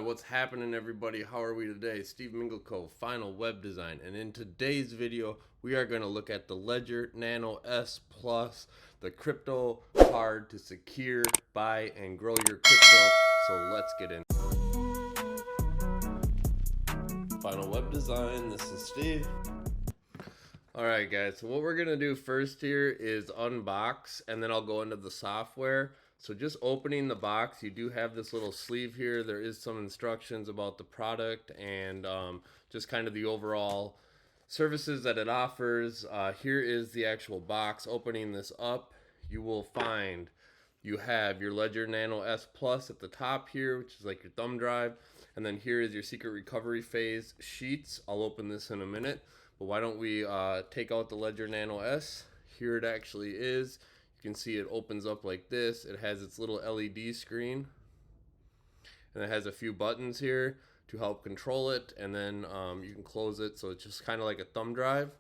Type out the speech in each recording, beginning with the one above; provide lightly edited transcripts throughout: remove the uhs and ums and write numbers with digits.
What's happening, everybody? How are we today? Steve Mingleco, Final Web Design, and in today's video we are going to look at the Ledger Nano S Plus, the crypto card to secure, buy, and grow your crypto. So let's get in. Final Web Design, this is Steve. Alright guys, so what we're going to do first here is unbox, and then I'll go into the software. So just opening the box, you do have this little sleeve here. There is some instructions about the product and just kind of the overall services that it offers. Here is the actual box. Opening this up, you will find you have your Ledger Nano S Plus at the top here, which is like your thumb drive. And then here is your secret recovery phase sheets. I'll open this in a minute. But why don't we take out the Ledger Nano S? Here it actually is. You can see it opens up like this. It has its little LED screen, and it has a few buttons here to help control it, and then you can close it, so it's just kind of like a thumb drive.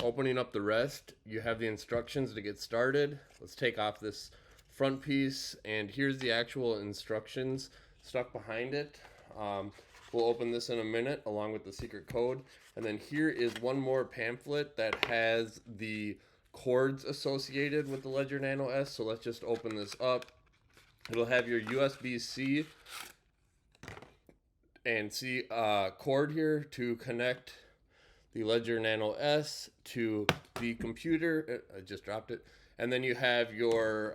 Opening up the rest, you have the instructions to get started. Let's take off this front piece, and here's the actual instructions stuck behind it. We'll open this in a minute along with the secret code, and then here is one more pamphlet that has the cords associated with the Ledger Nano S. So let's just open this up. It'll have your USB-C and C cord here to connect the Ledger Nano S to the computer. I just dropped it. And then you have your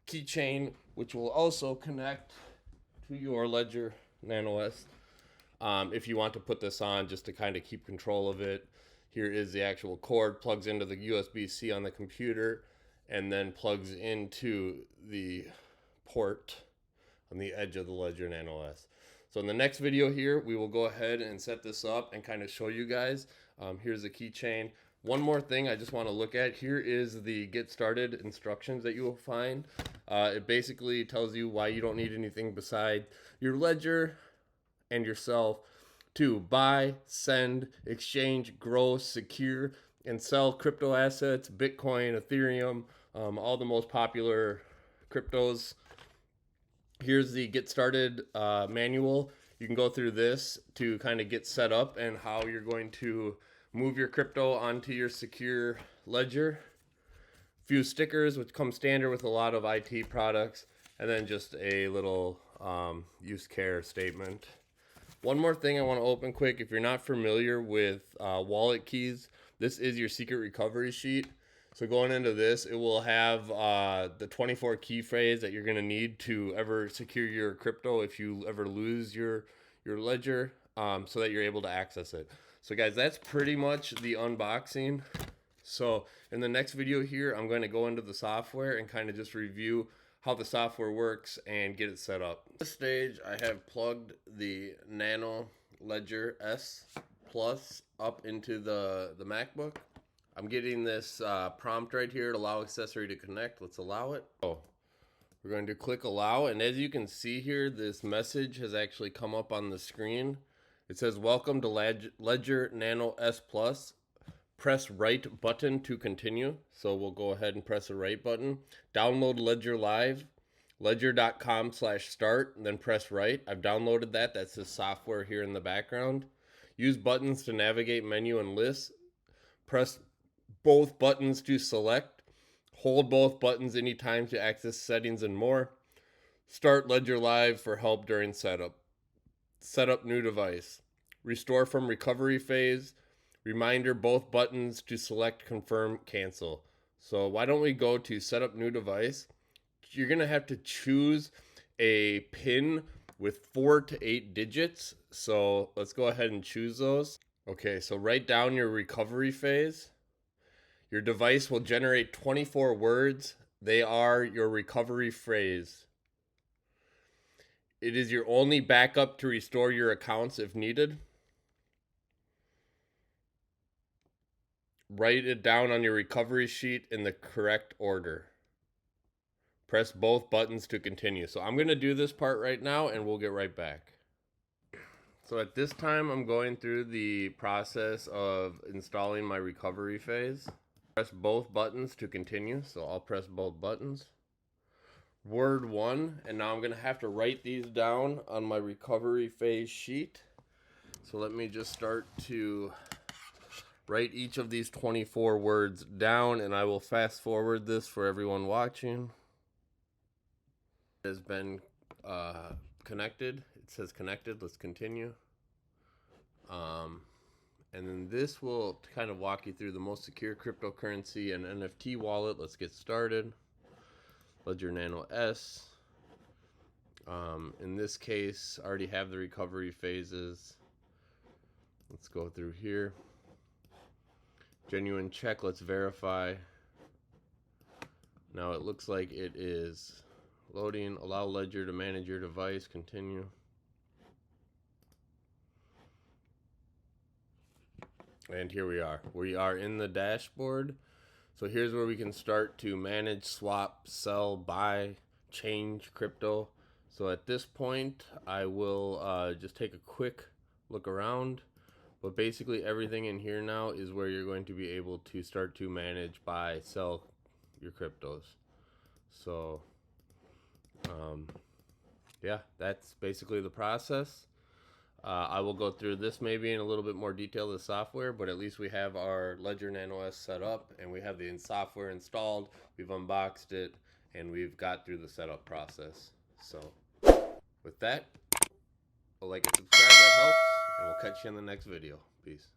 keychain, which will also connect to your Ledger Nano S if you want to put this on just to kind of keep control of it. Here is the actual cord, plugs into the USB-C on the computer, and then plugs into the port on the edge of the Ledger Nano S. So in the next video here, we will go ahead and set this up and kind of show you guys. Here's the keychain. One more thing I just want to look at. Here is the get started instructions that you will find. It basically tells you why you don't need anything beside your ledger and yourself to buy, send, exchange, grow, secure, and sell crypto assets, Bitcoin, Ethereum, all the most popular cryptos. Here's the get started manual. You can go through this to kind of get set up and how you're going to move your crypto onto your secure ledger. A few stickers, which come standard with a lot of IT products, and then just a little use care statement. One more thing I want to open quick. If you're not familiar with wallet keys, this is your secret recovery sheet. So going into this, it will have the 24 key phrase that you're going to need to ever secure your crypto if you ever lose your ledger, so that you're able to access it. So guys, that's pretty much the unboxing. So in the next video here, I'm going to go into the software and kind of just review how the software works and get it set up. At this stage, I have plugged the Nano Ledger S Plus up into the MacBook. I'm getting this prompt right here to allow accessory to connect. Let's allow it. Oh, we're going to click allow, and as you can see here, this message has actually come up on the screen. It says, welcome to Ledger Nano S Plus. Press right button to continue. So we'll go ahead and press the right button. Download Ledger Live, ledger.com/start, and then press right. I've downloaded that. That's the software here in the background. Use buttons to navigate menu and lists. Press both buttons to select. Hold both buttons anytime to access settings and more. Start Ledger Live for help during setup. Set up new device. Restore from recovery phase. Reminder, both buttons to select, confirm, cancel. So why don't we go to set up new device? You're going to have to choose a PIN with 4 to 8 digits. So let's go ahead and choose those. Okay, so write down your recovery phase. Your device will generate 24 words. They are your recovery phrase. It is your only backup to restore your accounts if needed. Write it down on your recovery sheet in the correct order. Press both buttons to continue. So I'm going to do this part right now and we'll get right back. So at this time, I'm going through the process of installing my recovery phase. Press both buttons to continue. So I'll press both buttons. word 1, and now I'm going to have to write these down on my recovery phase sheet. So let me just start to write each of these 24 words down, and I will fast forward this for everyone watching. It has been connected. It says connected. Let's continue. And then this will kind of walk you through the most secure cryptocurrency and NFT wallet. Let's get started. Ledger Nano S. In this case, I already have the recovery phases. Let's go through here. Genuine check. Let's verify. Now it looks like it is loading. Allow Ledger to manage your device. Continue. And here we are. We are in the dashboard. So here's where we can start to manage, swap, sell, buy, change crypto. So at this point, I will just take a quick look around. But basically everything in here now is where you're going to be able to start to manage, buy, sell your cryptos. So yeah, that's basically the process. I will go through this maybe in a little bit more detail, the software, but at least we have our Ledger Nano S set up and we have the software installed. We've unboxed it and we've got through the setup process. So with that, like and subscribe, that helps, and we'll catch you in the next video. Peace.